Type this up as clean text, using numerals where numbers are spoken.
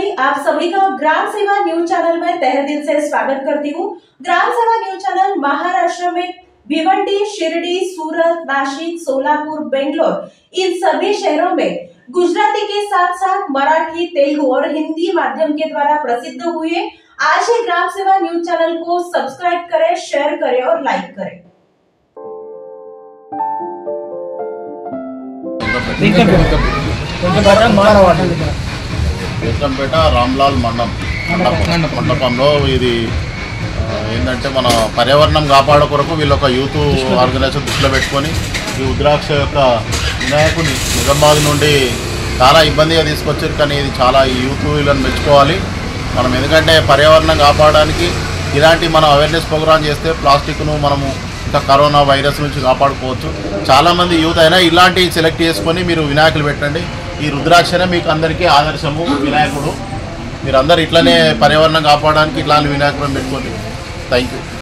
भाई, आप सभी का ग्राम सेवा न्यूज चैनल में तहे दिल से स्वागत करती हूँ। ग्राम सेवा न्यूज चैनल महाराष्ट्र में भिवंडी, शिरडी, सूरत, नासिक, सोलापुर, बेंगलोर इन सभी शहरों में गुजराती के साथ साथ मराठी, तेलुगु और हिंदी माध्यम के द्वारा प्रसिद्ध हुए। आज ही ग्राम सेवा न्यूज चैनल को सब्सक्राइब करें, शेयर करें और लाइक करें। బేతంపేట రామ్లాల్ మండపంలో ఇది ఏంటంటే మన పర్యావరణం కాపాడే కొరకు వీళ్ళు ఒక యూత్ ఆర్గనైజేషన్ దృష్టిలో పెట్టుకొని ఈ రుద్రాక్ష యొక్క వినాయకుని నిజామాబాద్ నుండి చాలా ఇబ్బందిగా తీసుకొచ్చారు. కానీ ఇది చాలా ఈ యూత్ వీళ్ళని మెచ్చుకోవాలి మనం. ఎందుకంటే పర్యావరణం కాపాడడానికి ఇలాంటి మనం అవేర్నెస్ ప్రోగ్రామ్ చేస్తే ప్లాస్టిక్ను మనము ఇంకా కరోనా వైరస్ నుంచి కాపాడుకోవచ్చు. చాలామంది యూత్ అయినా ఇలాంటి సెలెక్ట్ చేసుకొని మీరు వినాయకులు పెట్టండి. ఈ రుద్రాక్షనే మీకు అందరికీ ఆదర్శము వినాయకుడు. మీరు అందరు ఇట్లనే పర్యావరణం కాపాడడానికి ఇట్లాంటి వినాయకులను పెట్టుకోండి. Thank you.